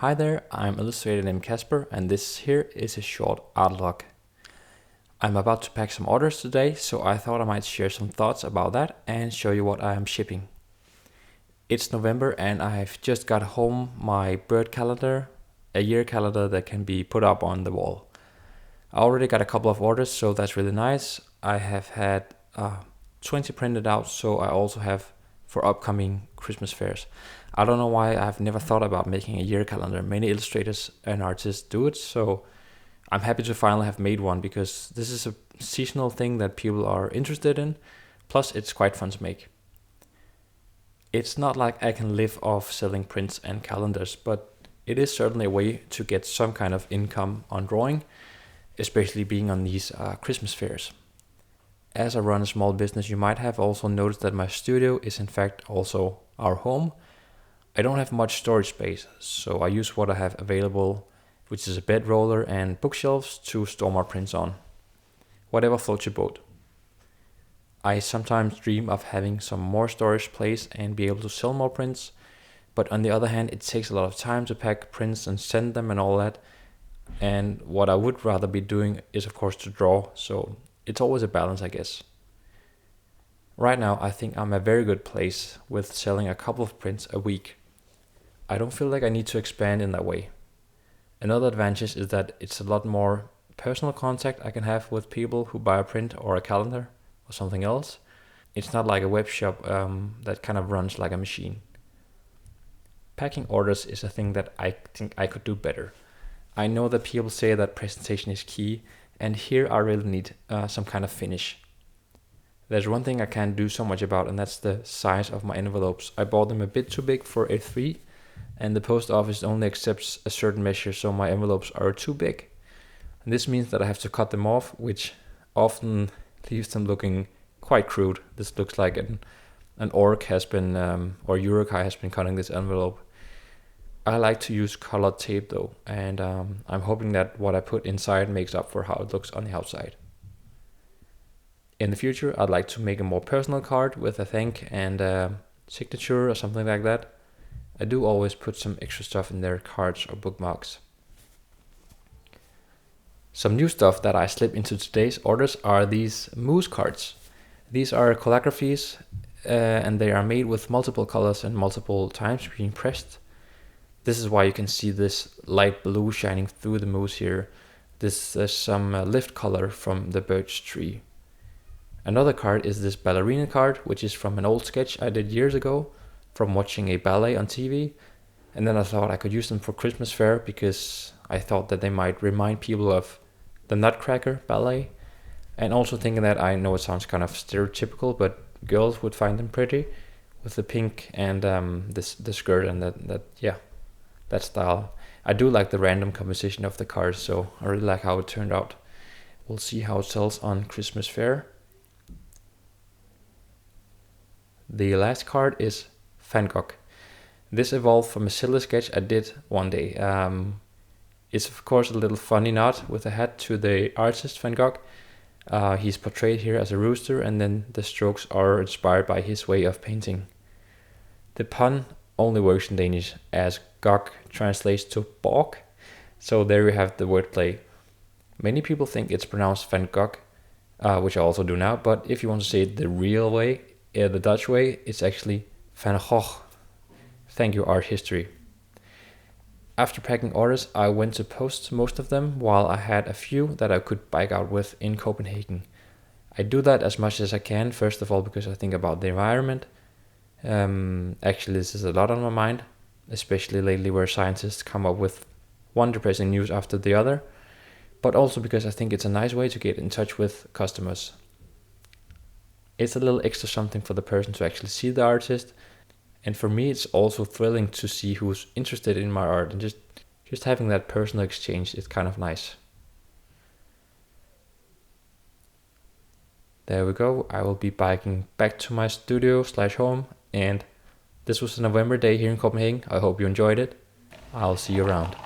Hi there, I'm illustrator named Casper, and this here is a short art log. I'm about to pack some orders today, so I thought I might share some thoughts about that and show you what I am shipping. It's November and I've just got home my bird calendar, a year calendar that can be put up on the wall. I already got a couple of orders, so that's really nice. I have had 20 printed out, so I also have for upcoming Christmas fairs. I don't know why I've never thought about making a year calendar. Many illustrators and artists do it, so I'm happy to finally have made one because this is a seasonal thing that people are interested in. Plus, it's quite fun to make. It's not like I can live off selling prints and calendars, but it is certainly a way to get some kind of income on drawing, especially being on these Christmas fairs. As I run a small business, you might have also noticed that my studio is in fact also our home. I don't have much storage space, so I use what I have available, which is a bed roller and bookshelves to store my prints on. Whatever floats your boat. I sometimes dream of having some more storage place and be able to sell more prints, but on the other hand, it takes a lot of time to pack prints and send them and all that. And what I would rather be doing is of course to draw, so it's always a balance, I guess. Right now, I think I'm a very good place with selling a couple of prints a week. I don't feel like I need to expand in that way. Another advantage is that it's a lot more personal contact I can have with people who buy a print or a calendar or something else. It's not like a web shop that kind of runs like a machine. Packing orders is a thing that I think I could do better. I know that people say that presentation is key, and here I really need some kind of finish. There's one thing I can't do so much about, and that's the size of my envelopes. I bought them a bit too big for A3, and the post office only accepts a certain measure, so my envelopes are too big. And this means that I have to cut them off, which often leaves them looking quite crude. This looks like an orc has been, or Urukai has been cutting this envelope. I like to use colored tape though, and I'm hoping that what I put inside makes up for how it looks on the outside. In the future, I'd like to make a more personal card with a thank and a signature or something like that. I do always put some extra stuff in their cards or bookmarks. Some new stuff that I slip into today's orders are these moose cards. These are calligraphies and they are made with multiple colors and multiple times being pressed. This is why you can see this light blue shining through the moose here. This is some lift color from the birch tree. Another card is this ballerina card, which is from an old sketch I did years ago from watching a ballet on TV. And then I thought I could use them for Christmas fair because I thought that they might remind people of the Nutcracker ballet. And also thinking that I know it sounds kind of stereotypical, but girls would find them pretty with the pink and the skirt and that style. I do like the random composition of the cards, so I really like how it turned out. We'll see how it sells on Christmas fair. The last card is Van Gogh. This evolved from a silly sketch I did one day. It's of course a little funny nod with a hat to the artist Van Gogh. He's portrayed here as a rooster, and then the strokes are inspired by his way of painting. The pun only works in Danish, as Gogh translates to bog, so there you have the wordplay. Many people think it's pronounced Van Gogh, which I also do now, but if you want to say it the real way, the Dutch way, it's actually Van Gogh. Thank you, art history. After packing orders, I went to post most of them, while I had a few that I could bike out with in Copenhagen. I do that as much as I can, first of all because I think about the environment. Actually, this is a lot on my mind, especially lately where scientists come up with one depressing news after the other, but also because I think it's a nice way to get in touch with customers. It's a little extra something for the person to actually see the artist, and for me it's also thrilling to see who's interested in my art, and just having that personal exchange is kind of nice. There we go. I will be biking back to my studio/home, and this was a November day here in Copenhagen. I hope you enjoyed it. I'll see you around.